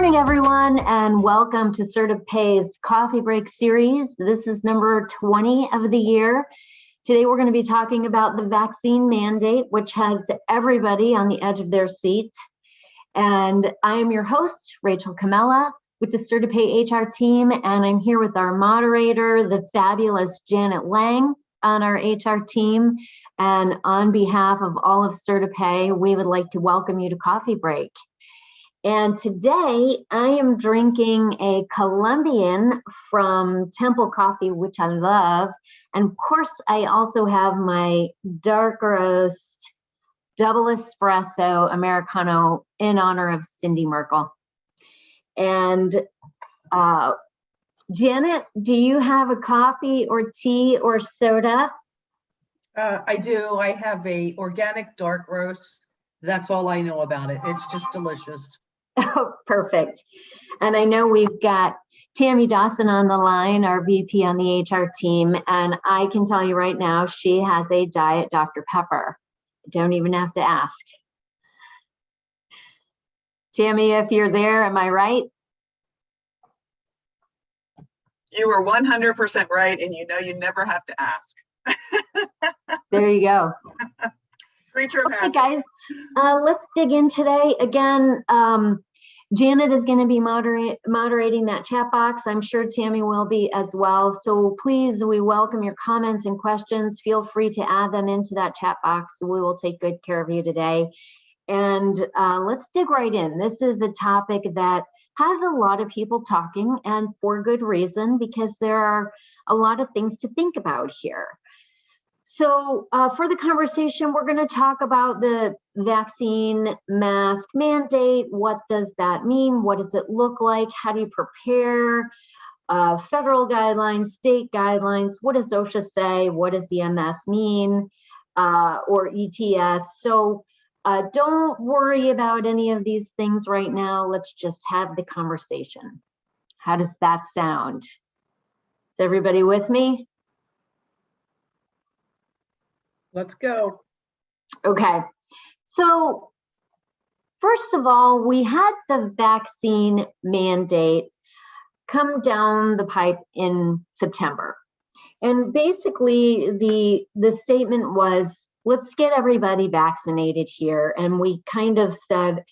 morning, everyone, and welcome to CertiPay's Coffee Break series. This is number 20 of the year. Today, we're going to be talking about the vaccine mandate, which has everybody on the edge of their seat. And I am your host, Rachel Camella, with the CertiPay HR team, and I'm here with our moderator, the fabulous Janet Lang, on our HR team. And on behalf of all of CertiPay, we would like to welcome you to Coffee Break. And today I am drinking a Colombian from Temple Coffee, which I love. And of course, I also have my dark roast double espresso Americano in honor of Cindy Merkel. And Janet, do you have a coffee or tea or soda? I do. I have a organic dark roast. That's all I know about it. It's just delicious. Oh, perfect. And I know we've got Tammy Dawson on the line, our VP on the HR team, and I can tell you right now, she has a Diet Dr. Pepper. Don't even have to ask. Tammy, if you're there, am I right? You were 100% right, and you know you never have to ask. There you go. Creature of Okay, habit. guys, let's dig in today. Again, Janet is going to be moderating that chat box. I'm sure Tammy will be as well. So please, we welcome your comments and questions. Feel free to add them into that chat box. We will take good care of you today. And let's dig right in. This is a topic that has a lot of people talking, and for good reason, because there are a lot of things to think about here. So for the conversation, we're going to talk about the vaccine mask mandate. What does that mean? What does it look like? How do you prepare? Federal guidelines, state guidelines. What does OSHA say? What does EMS mean? Or ETS? So don't worry about any of these things right now. Let's just have the conversation. How does that sound? Is everybody with me? Let's go. Okay, so first of all, we had the vaccine mandate come down the pipe in September. And basically the statement was, let's get everybody vaccinated here. And we kind of said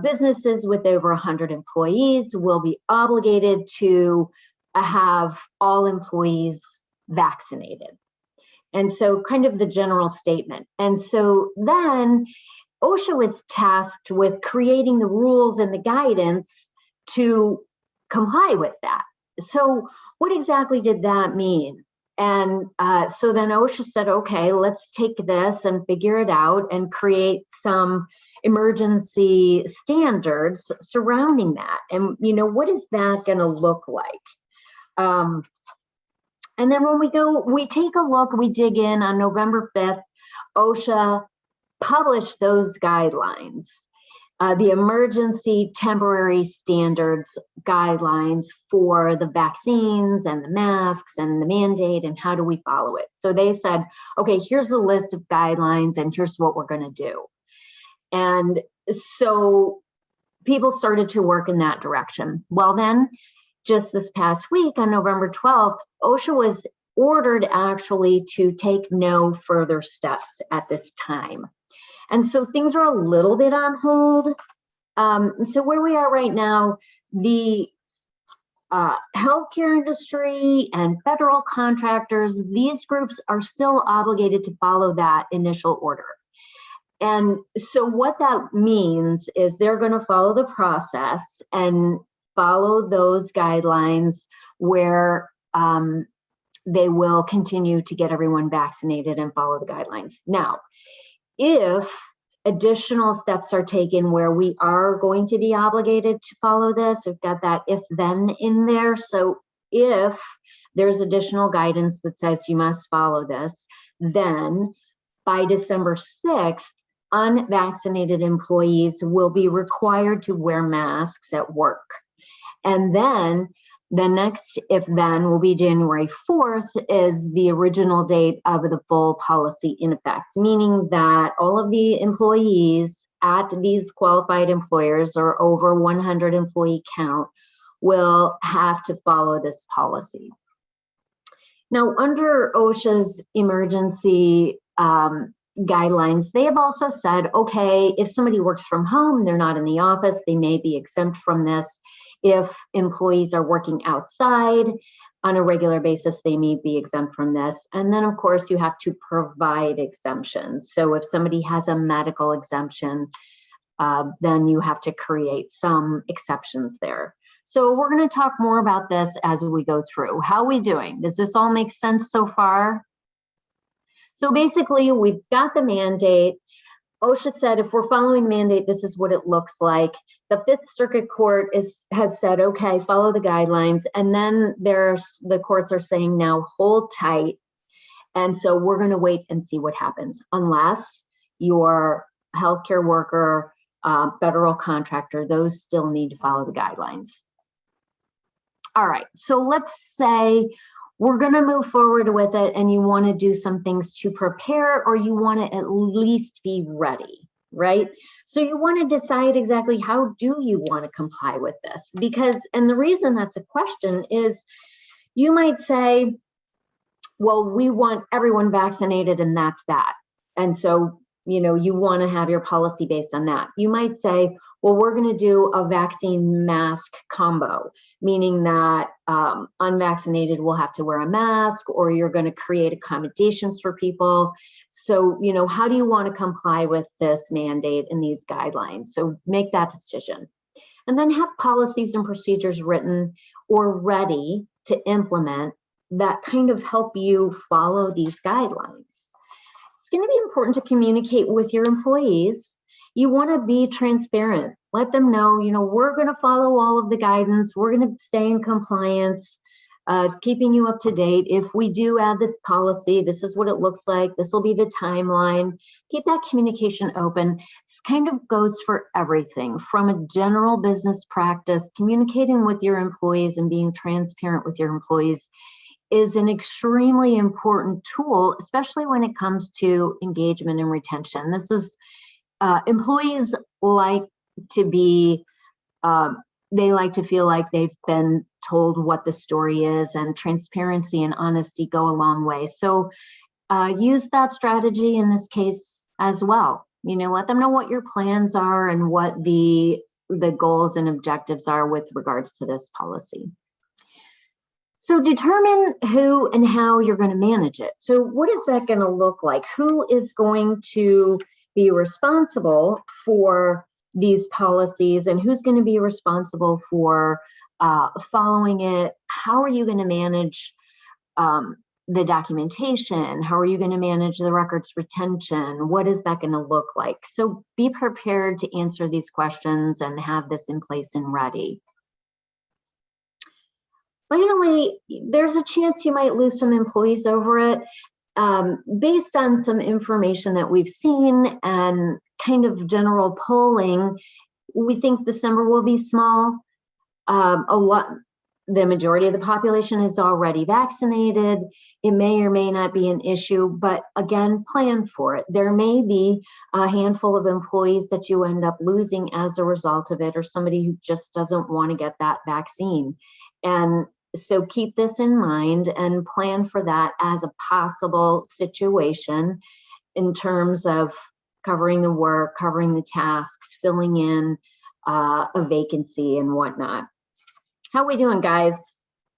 businesses with over 100 employees will be obligated to have all employees vaccinated. And so kind of the general statement. And so then OSHA was tasked with creating the rules and the guidance to comply with that. So what exactly did that mean? And so then OSHA said, okay, let's take this and figure it out and create some emergency standards surrounding that. And, you know, what is that going to look like? And then when we take a look, we dig in on November 5th, OSHA published those guidelines, the emergency temporary standards guidelines for the vaccines and the masks and the mandate and how do we follow it. So they said, okay, here's a list of guidelines and here's what we're going to do. And so people started to work in that direction. Well, then, just this past week on November 12th, OSHA was ordered actually to take no further steps at this time. And so things are a little bit on hold. So where we are right now, the healthcare industry and federal contractors, these groups are still obligated to follow that initial order. And so what that means is they're going to follow the process and follow those guidelines where they will continue to get everyone vaccinated and follow the guidelines. Now, if additional steps are taken where we are going to be obligated to follow this, we've got that if then in there. So if there's additional guidance that says you must follow this, then by December 6th, unvaccinated employees will be required to wear masks at work. And then the next if then will be January 4th is the original date of the full policy in effect, meaning that all of the employees at these qualified employers or over 100 employee count will have to follow this policy. Now, under OSHA's emergency guidelines, they have also said, okay, if somebody works from home, they're not in the office, they may be exempt from this. If employees are working outside on a regular basis, they may be exempt from this. And then, of course, you have to provide exemptions. So if somebody has a medical exemption, then you have to create some exceptions there. So we're going to talk more about this as we go through. How are we doing? Does this all make sense so far? So basically, we've got the mandate. OSHA said if we're following the mandate, this is what it looks like. The Fifth Circuit Court has said, okay, follow the guidelines. And then the courts are saying now hold tight. And so we're going to wait and see what happens, unless your healthcare worker, federal contractor, those still need to follow the guidelines. All right, so let's say we're going to move forward with it and you want to do some things to prepare, or you want to at least be ready, right? So you want to decide exactly how do you want to comply with this? Because, and the reason that's a question is you might say, well, we want everyone vaccinated and that's that. And so, you know, you want to have your policy based on that. You might say, well, we're going to do a vaccine mask combo, meaning that unvaccinated will have to wear a mask, or you're going to create accommodations for people. So, you know, how do you want to comply with this mandate and these guidelines? So make that decision. And then have policies and procedures written or ready to implement that kind of help you follow these guidelines. It's going to be important to communicate with your employees. You want to be transparent. Let them know, you know, we're going to follow all of the guidance. We're going to stay in compliance, keeping you up to date. If we do add this policy, this is what it looks like. This will be the timeline. Keep that communication open. This kind of goes for everything from a general business practice. Communicating with your employees and being transparent with your employees is an extremely important tool, especially when it comes to engagement and retention. This is, employees like to be, they like to feel like they've been told what the story is, and transparency and honesty go a long way. So use that strategy in this case as well. You know, let them know what your plans are and what the goals and objectives are with regards to this policy. So determine who and how you're going to manage it. So what is that going to look like? Who is going to be responsible for these policies, and who's going to be responsible for following it? How are you going to manage the documentation? How are you going to manage the records retention? What is that going to look like? So be prepared to answer these questions and have this in place and ready. Finally, there's a chance you might lose some employees over it. Based on some information that we've seen and kind of general polling, we think December will be small. The majority of the population is already vaccinated. It may or may not be an issue, but again, plan for it. There may be a handful of employees that you end up losing as a result of it, or somebody who just doesn't want to get that vaccine. And so keep this in mind and plan for that as a possible situation in terms of covering the work, covering the tasks, filling in a vacancy and whatnot. How are we doing, guys? Are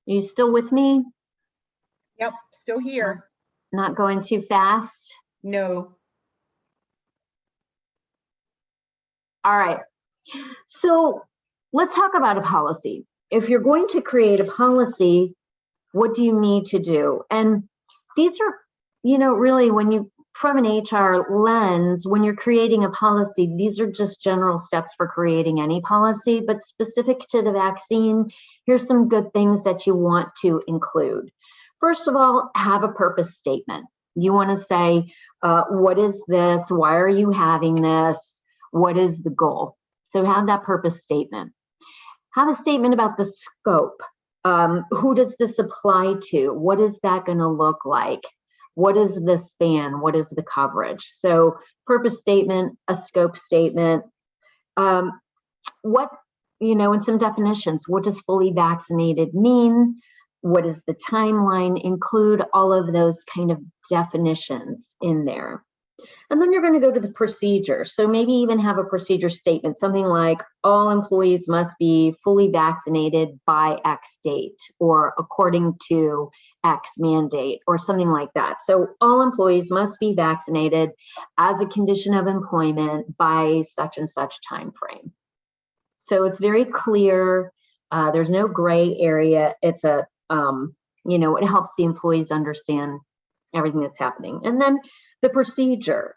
you still with me? Yep, still here. Not going too fast? No. All right. So let's talk about a policy. If you're going to create a policy, what do you need to do? And these are, you know, really when you, from an HR lens, when you're creating a policy, these are just general steps for creating any policy, but specific to the vaccine, here's some good things that you want to include. First of all, have a purpose statement. You want to say, what is this? Why are you having this? What is the goal? So have that purpose statement. Have a statement about the scope. Who does this apply to? What is that going to look like? What is the span? What is the coverage? So purpose statement, a scope statement, what, and some definitions. What does fully vaccinated mean? What is the timeline? Include all of those kind of definitions in there. And then you're going to go to the procedure. So maybe even have a procedure statement, something like all employees must be fully vaccinated by X date or according to X mandate or something like that. So all employees must be vaccinated as a condition of employment by such and such time frame. So it's very clear. There's no gray area. It's a, it helps the employees understand everything that's happening. And then the procedure,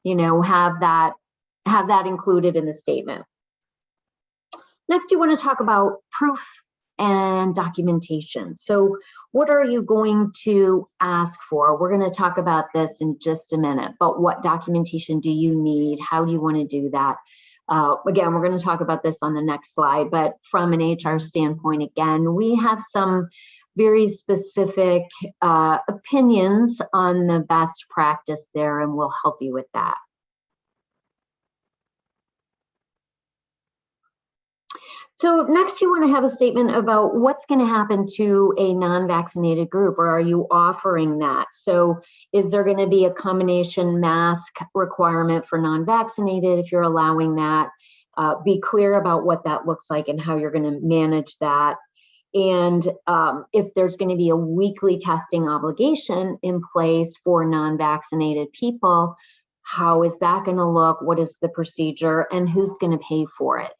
have that included in the statement. Next, you want to talk about proof and documentation. So what are you going to ask for? We're going to talk about this in just a minute, but what documentation do you need? How do you want to do that? Again, we're going to talk about this on the next slide, but from an HR standpoint, again, we have some very specific opinions on the best practice there, and we'll help you with that. So next, you want to have a statement about what's going to happen to a non-vaccinated group, or are you offering that? So is there going to be a combination mask requirement for non-vaccinated if you're allowing that? Be clear about what that looks like and how you're going to manage that. And if there's going to be a weekly testing obligation in place for non-vaccinated people, how is that going to look? What is the procedure and who's going to pay for it?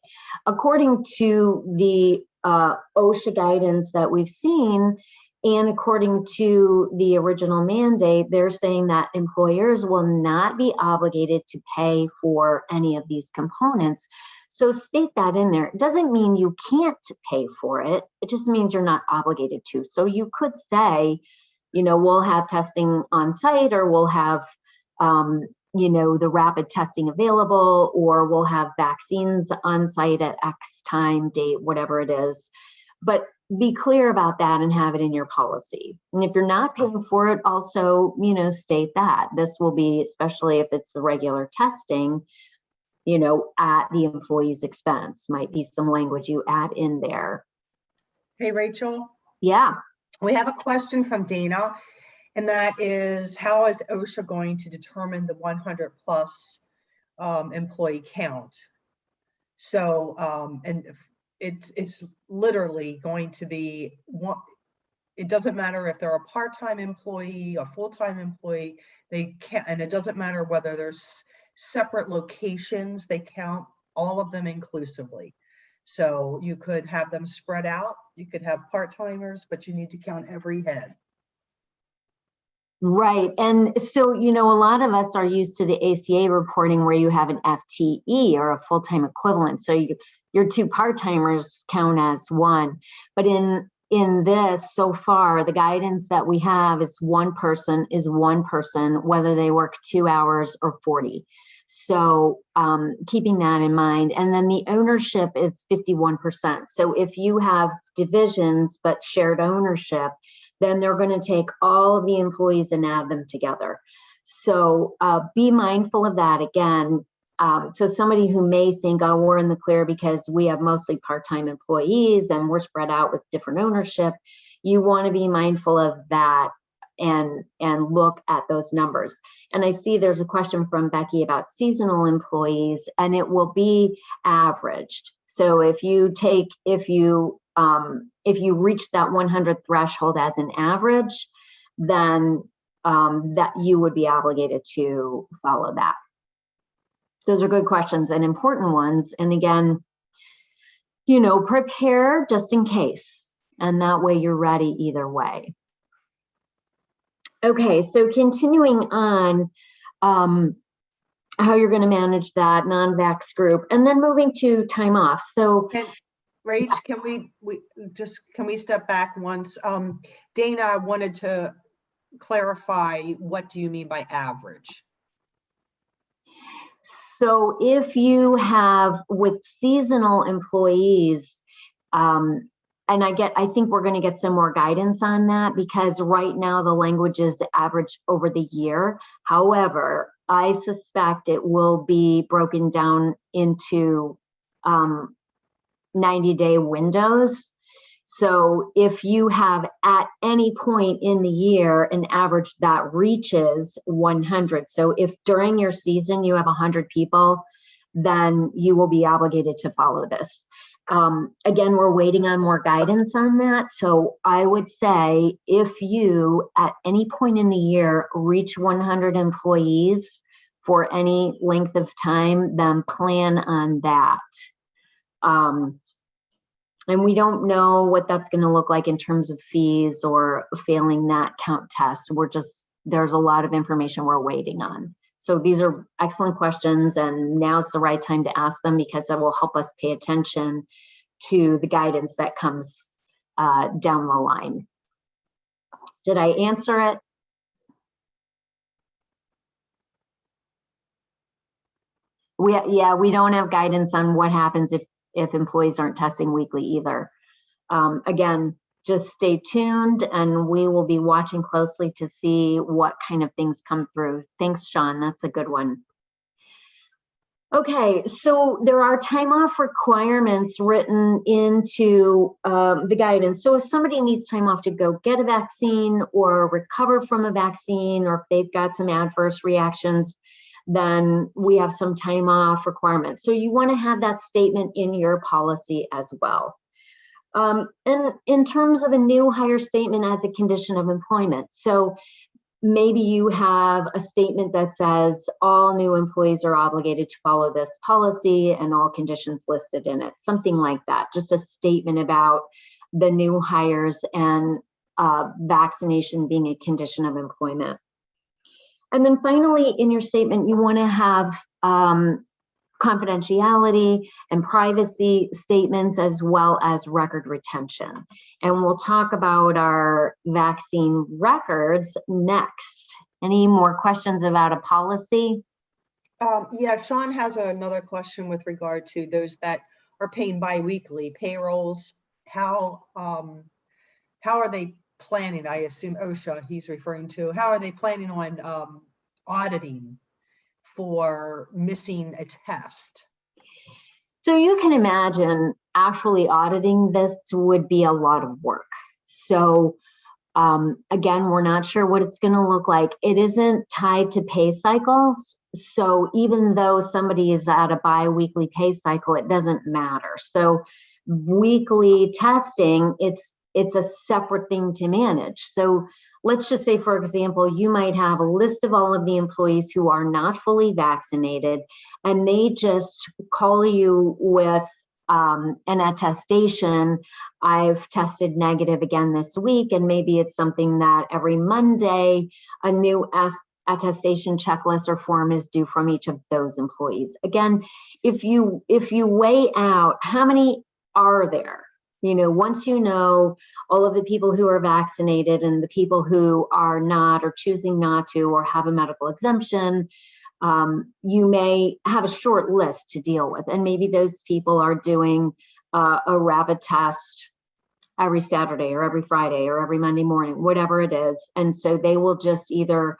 According to the OSHA guidance that we've seen, and according to the original mandate, they're saying that employers will not be obligated to pay for any of these components. So state that in there. It doesn't mean you can't pay for it. It just means you're not obligated to. So you could say, we'll have testing on site, or we'll have, the rapid testing available, or we'll have vaccines on site at X time, date, whatever it is. But be clear about that and have it in your policy. And if you're not paying for it, also, state that. This will be, especially if it's the regular testing, at the employee's expense. Might be some language you add in there. Hey, Rachel. Yeah. We have a question from Dana, and that is, how is OSHA going to determine the 100 plus employee count? So, and it's literally going to be one. It doesn't matter if they're a part-time employee, a full-time employee, they can't, and it doesn't matter whether there's separate locations, they count all of them inclusively. So you could have them spread out, you could have part-timers, but you need to count every head. Right. And so, a lot of us are used to the ACA reporting where you have an FTE or a full-time equivalent. So your two part-timers count as one. But in this, so far, the guidance that we have is one person, whether they work 2 hours or 40. So keeping that in mind. And then the ownership is 51%. So if you have divisions but shared ownership, then they're going to take all of the employees and add them together. So be mindful of that again. So somebody who may think, oh, we're in the clear because we have mostly part-time employees and we're spread out with different ownership, you want to be mindful of that and look at those numbers. And I see there's a question from Becky about seasonal employees, and it will be averaged. So if you reach that 100 threshold as an average, then that you would be obligated to follow that. Those are good questions and important ones. And again, prepare just in case, and that way you're ready either way. Okay, so continuing on, how you're going to manage that non-vax group, and then moving to time off. So, Rach, can we step back once? Dana wanted to clarify, what do you mean by average? So if you have with seasonal employees, I think we're going to get some more guidance on that, because right now the language is average over the year. However, I suspect it will be broken down into 90-day windows. So if you have at any point in the year an average that reaches 100, so if during your season you have 100 people, then you will be obligated to follow this. Again, we're waiting on more guidance on that. So I would say if you at any point in the year reach 100 employees for any length of time, then plan on that. And we don't know what that's going to look like in terms of fees or failing that count test. There's a lot of information we're waiting on. So these are excellent questions, and now's the right time to ask them, because that will help us pay attention to the guidance that comes down the line. Did I answer it? We don't have guidance on what happens if employees aren't testing weekly either. Again, just stay tuned, and we will be watching closely to see what kind of things come through. Thanks, Sean. That's a good one. Okay, so there are time off requirements written into the guidance. So if somebody needs time off to go get a vaccine or recover from a vaccine, or if they've got some adverse reactions, then we have some time off requirements. So you want to have that statement in your policy as well. And in terms of a new hire statement as a condition of employment, so maybe you have a statement that says all new employees are obligated to follow this policy and all conditions listed in it, something like that. Just a statement about the new hires and vaccination being a condition of employment. And then finally, in your statement, you want to have confidentiality and privacy statements, as well as record retention. And we'll talk about our vaccine records next. Any more questions about a policy? Yeah, Sean has another question with regard to those that are paying biweekly payrolls. How are they planning? I assume OSHA he's referring to. How are they planning on auditing for missing a test? So you can imagine actually auditing this would be a lot of work. So again, we're not sure what it's going to look like. It isn't tied to pay cycles. So even though somebody is at a bi-weekly pay cycle, it doesn't matter. So weekly testing, it's a separate thing to manage. So let's just say, for example, you might have a list of all of the employees who are not fully vaccinated, and they just call you with an attestation. I've tested negative again this week, and maybe it's something that every Monday a new attestation checklist or form is due from each of those employees. Again, if you weigh out how many are there, once you know all of the people who are vaccinated and the people who are not, or choosing not to, or have a medical exemption, you may have a short list to deal with. And maybe those people are doing a rapid test every Saturday or every Friday or every Monday morning, whatever it is. And so they will just either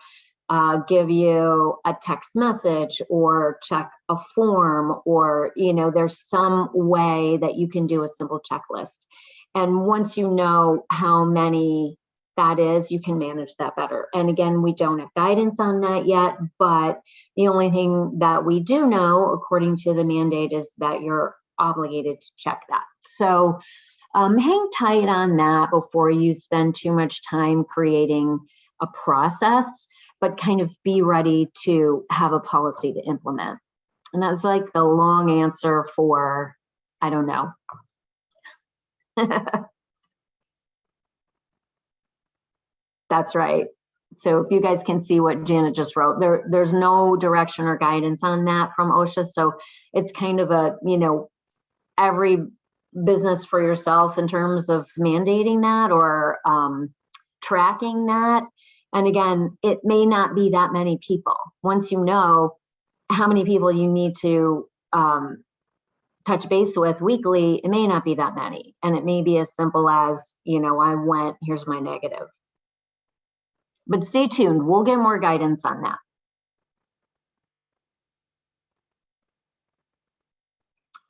give you a text message or check a form, or there's some way that you can do a simple checklist. And once you know how many that is, you can manage that better. And again, we don't have guidance on that yet, but the only thing that we do know, according to the mandate, is that you're obligated to check that. So hang tight on that before you spend too much time creating a process, but kind of be ready to have a policy to implement. And that's like the long answer for, I don't know. That's right. So if you guys can see what Janet just wrote, there's no direction or guidance on that from OSHA. So it's kind of a, every business for yourself in terms of mandating that or tracking that. And again, it may not be that many people. Once you know how many people you need to touch base with weekly, it may not be that many. And it may be as simple as, I went, here's my negative. But stay tuned, we'll get more guidance on that.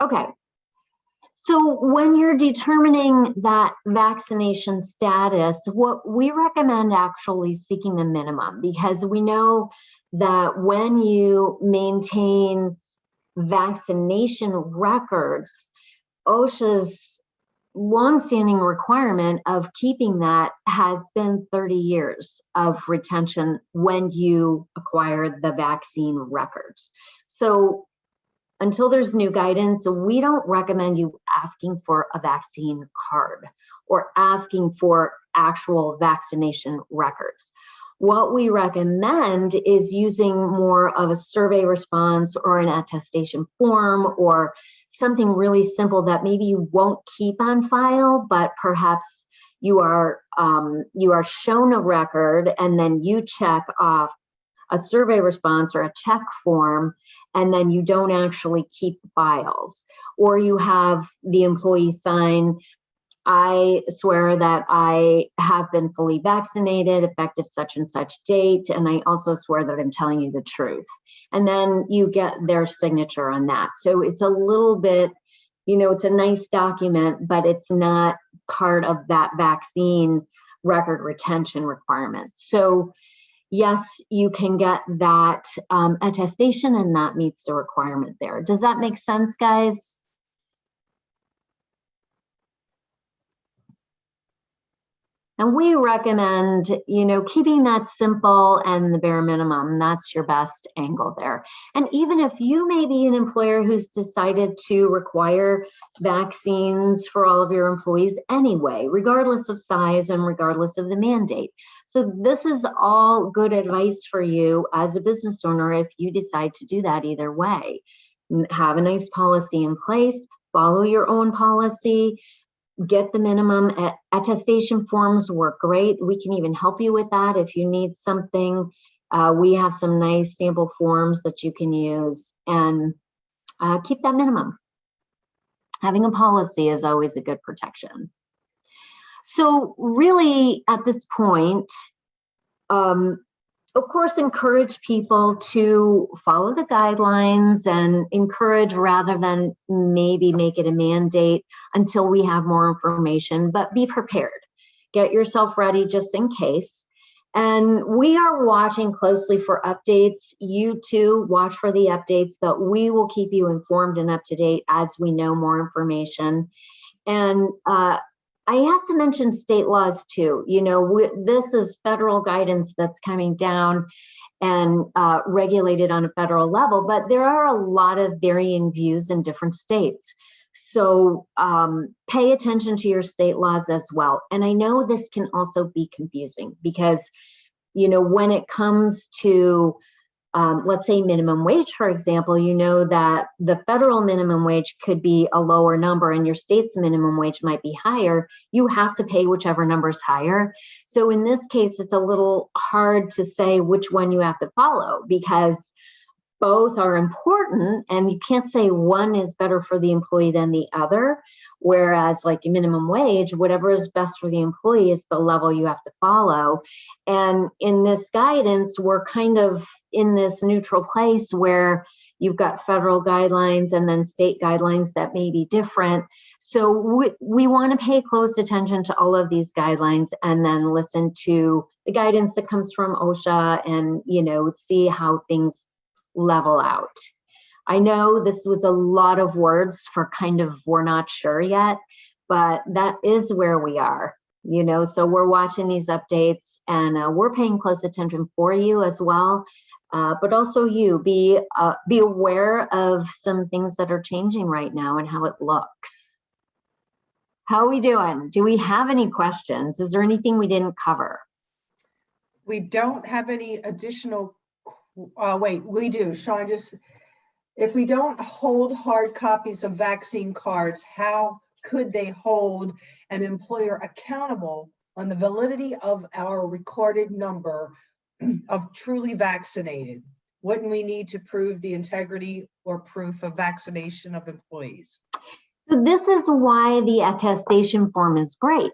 Okay, so when you're determining that vaccination status, what we recommend actually seeking the minimum, because we know that when you maintain vaccination records, OSHA's longstanding requirement of keeping that has been 30 years of retention when you acquire the vaccine records. So until there's new guidance, we don't recommend you asking for a vaccine card or asking for actual vaccination records. What we recommend is using more of a survey response or an attestation form or something really simple that maybe you won't keep on file, but perhaps you are shown a record and then you check off a survey response or a check form, and then you don't actually keep the files. Or you have the employee sign, I swear that I have been fully vaccinated, effective such and such date, and I also swear that I'm telling you the truth. And then you get their signature on that. So it's a little bit, it's a nice document, but it's not part of that vaccine record retention requirement. So yes, you can get that attestation, and that meets the requirement there. Does that make sense, guys? And we recommend, keeping that simple and the bare minimum. That's your best angle there. And even if you may be an employer who's decided to require vaccines for all of your employees anyway, regardless of size and regardless of the mandate. So this is all good advice for you as a business owner if you decide to do that either way. Have a nice policy in place, follow your own policy, get the minimum. Attestation forms work great. We can even help you with that if you need something. We have some nice sample forms that you can use, and keep that minimum. Having a policy is always a good protection. So really at this point, of course, encourage people to follow the guidelines and encourage rather than maybe make it a mandate until we have more information, but be prepared. Get yourself ready just in case. And we are watching closely for updates. You too, watch for the updates, but we will keep you informed and up to date as we know more information. And I have to mention state laws too. This is federal guidance that's coming down and regulated on a federal level, but there are a lot of varying views in different states. So pay attention to your state laws as well. And I know this can also be confusing because, when it comes to let's say minimum wage, for example, that the federal minimum wage could be a lower number and your state's minimum wage might be higher. You have to pay whichever number is higher. So in this case, it's a little hard to say which one you have to follow because both are important and you can't say one is better for the employee than the other. Whereas like minimum wage, whatever is best for the employee is the level you have to follow. And in this guidance, we're kind of in this neutral place where you've got federal guidelines and then state guidelines that may be different. So we want to pay close attention to all of these guidelines and then listen to the guidance that comes from OSHA and, see how things level out. I know this was a lot of words for kind of we're not sure yet, but that is where we are, so we're watching these updates and we're paying close attention for you as well. But also you be aware of some things that are changing right now and how it looks. How are we doing? Do we have any questions? Is there anything we didn't cover? We don't have any additional, wait, we do, Sean, if we don't hold hard copies of vaccine cards, how could they hold an employer accountable on the validity of our recorded number of truly vaccinated? wouldn't we need to prove the integrity or proof of vaccination of employees? So this is why the attestation form is great,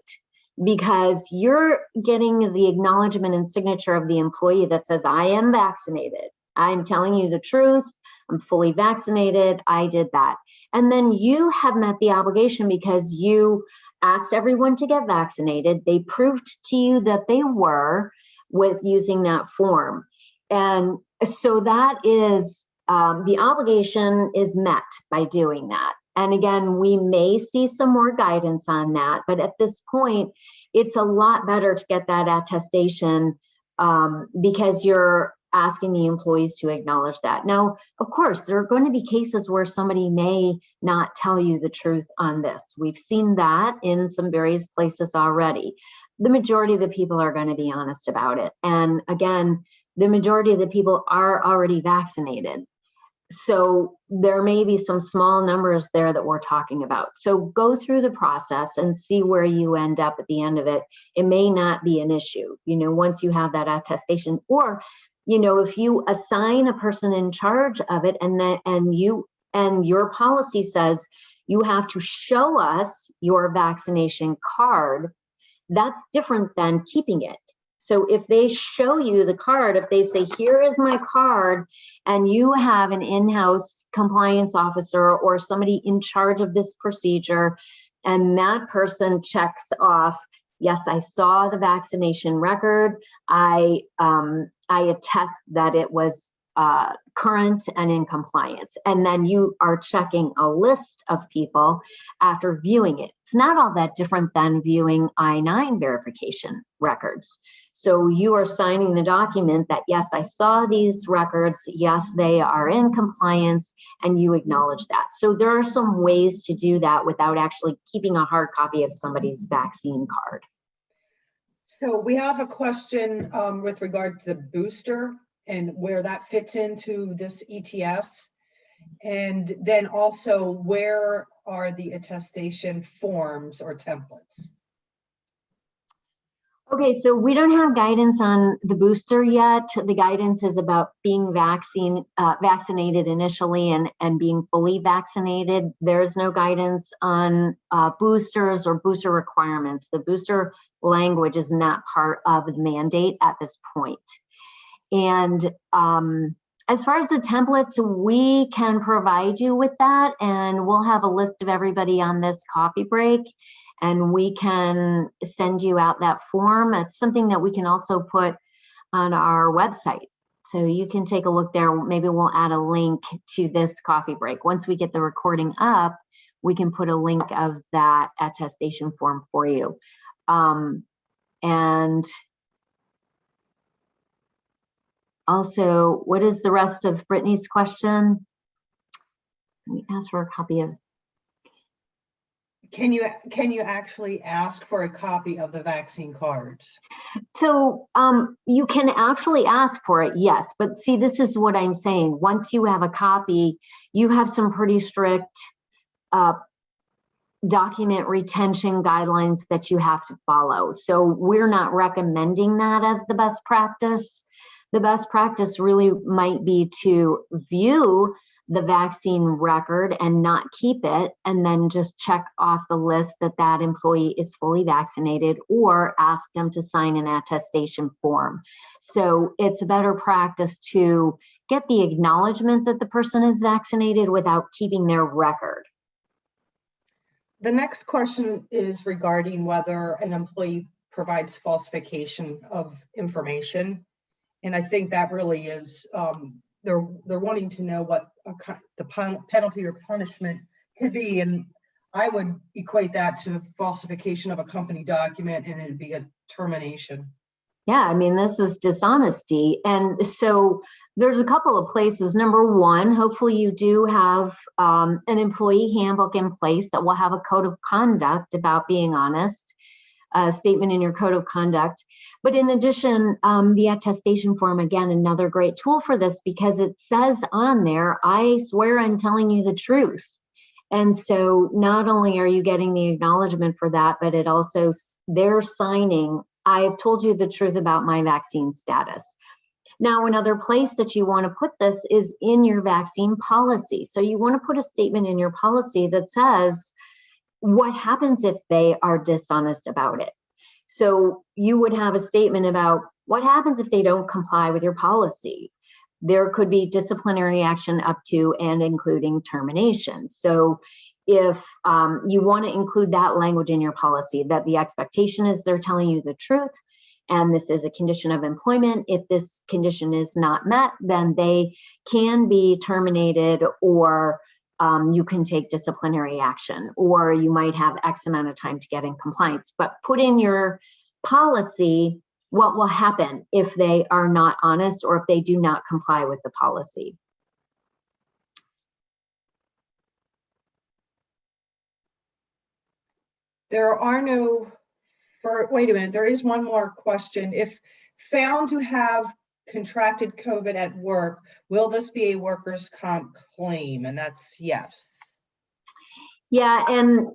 because you're getting the acknowledgement and signature of the employee that says, I am vaccinated. I'm telling you the truth. I'm fully vaccinated. I did that. And then you have met the obligation because you asked everyone to get vaccinated. They proved to you that they were with using that form. And so that is, the obligation is met by doing that. And again, we may see some more guidance on that, but at this point, it's a lot better to get that attestation because you're asking the employees to acknowledge that. Now, of course, there are going to be cases where somebody may not tell you the truth on this. We've seen that in some various places already. The majority of the people are going to be honest about it. And again, the majority of the people are already vaccinated. So there may be some small numbers there that we're talking about. So go through the process and see where you end up at the end of it. It may not be an issue, once you have that attestation, or, if you assign a person in charge of it and your policy says you have to show us your vaccination card, that's different than keeping it. So if they show you the card, if they say, here is my card, and you have an in-house compliance officer or somebody in charge of this procedure, and that person checks off, yes, I saw the vaccination record, I attest that it was current and in compliance. And then you are checking a list of people after viewing it. It's not all that different than viewing I-9 verification records. So you are signing the document that, yes, I saw these records, yes, they are in compliance, and you acknowledge that. So there are some ways to do that without actually keeping a hard copy of somebody's vaccine card. So we have a question with regard to the booster and where that fits into this ETS. And then also, where are the attestation forms or templates? Okay, so we don't have guidance on the booster yet. The guidance is about being vaccinated initially and being fully vaccinated. There's no guidance on boosters or booster requirements. The booster language is not part of the mandate at this point. And as far as the templates, we can provide you with that, and we'll have a list of everybody on this coffee break, and we can send you out that form. It's something that we can also put on our website. So you can take a look there. Maybe we'll add a link to this coffee break. Once we get the recording up, we can put a link of that attestation form for you. And also, what is the rest of Brittany's question? Let me ask for a copy of. Can you actually ask for a copy of the vaccine cards? So you can actually ask for it, yes. But see, this is what I'm saying. Once you have a copy, you have some pretty strict document retention guidelines that you have to follow. So we're not recommending that as the best practice. The best practice really might be to view the vaccine record and not keep it, and then just check off the list that that employee is fully vaccinated, or ask them to sign an attestation form. So it's a better practice to get the acknowledgement that the person is vaccinated without keeping their record. The next question is regarding whether an employee provides falsification of information. And I think that really is, they're wanting to know what the penalty or punishment could be. And I would equate that to falsification of a company document, and it'd be a termination. Yeah, I mean, this is dishonesty. And so there's a couple of places. Number one, hopefully you do have an employee handbook in place that will have a code of conduct about being honest, a statement in your code of conduct. But in addition, the attestation form, again, another great tool for this, because it says on there, I swear I'm telling you the truth. And so not only are you getting the acknowledgement for that, but it also, they're signing, I've told you the truth about my vaccine status. Now, another place that you want to put this is in your vaccine policy. So you want to put a statement in your policy that says what happens if they are dishonest about it. So you would have a statement about what happens if they don't comply with your policy. There could be disciplinary action up to and including termination. So if you want to include that language in your policy, that the expectation is they're telling you the truth, and this is a condition of employment. If this condition is not met, then they can be terminated, or you can take disciplinary action, or you might have X amount of time to get in compliance. But put in your policy what will happen if they are not honest or if they do not comply with the policy. There are no, wait a minute, there is one more question. If found to have contracted COVID at work, will this be a workers' comp claim? And that's yes. Yeah, and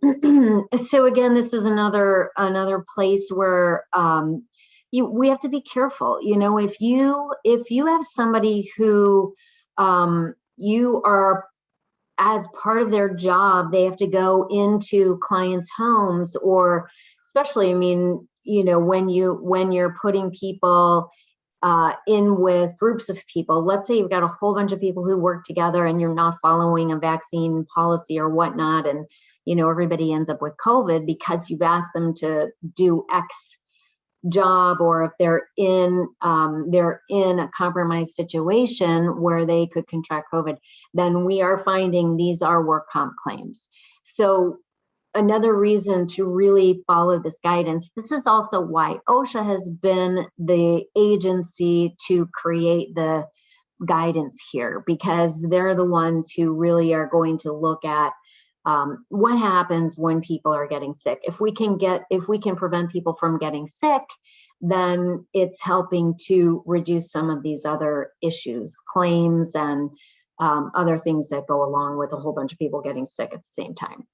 so again, this is another place where we have to be careful. You know, if you have somebody who you are, as part of their job, they have to go into clients' homes, or especially, I mean, you know, when you're putting people in with groups of people. Let's say you've got a whole bunch of people who work together and you're not following a vaccine policy or whatnot, and you know everybody ends up with COVID because you've asked them to do X job, or if they're in a compromised situation where they could contract COVID, then we are finding these are work comp claims. So another reason to really follow this guidance. This is also why OSHA has been the agency to create the guidance here, because they're the ones who really are going to look at what happens when people are getting sick. If we can prevent people from getting sick, then it's helping to reduce some of these other issues, claims, and other things that go along with a whole bunch of people getting sick at the same time.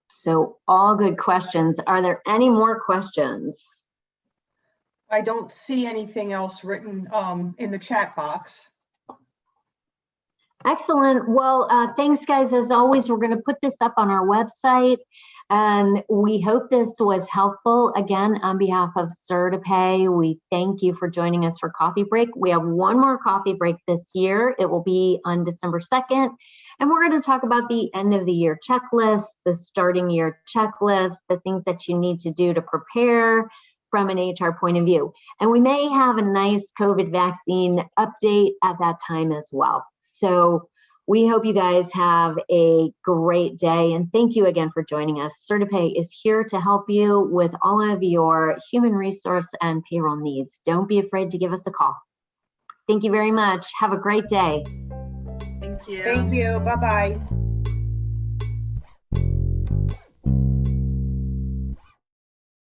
So all good questions. Are there any more questions? I don't see anything else written in the chat box. Excellent. Well, thanks, guys. As always, we're going to put this up on our website, and we hope this was helpful. Again, on behalf of CertiPay, we thank you for joining us for Coffee Break. We have one more coffee break this year. It will be on December 2nd, and we're going to talk about the end of the year checklist, the starting year checklist, the things that you need to do to prepare from an HR point of view. And we may have a nice COVID vaccine update at that time as well. So we hope you guys have a great day, and thank you again for joining us. CertiPay is here to help you with all of your human resource and payroll needs. Don't be afraid to give us a call. Thank you very much. Have a great day. Thank you. Thank you. Bye-bye.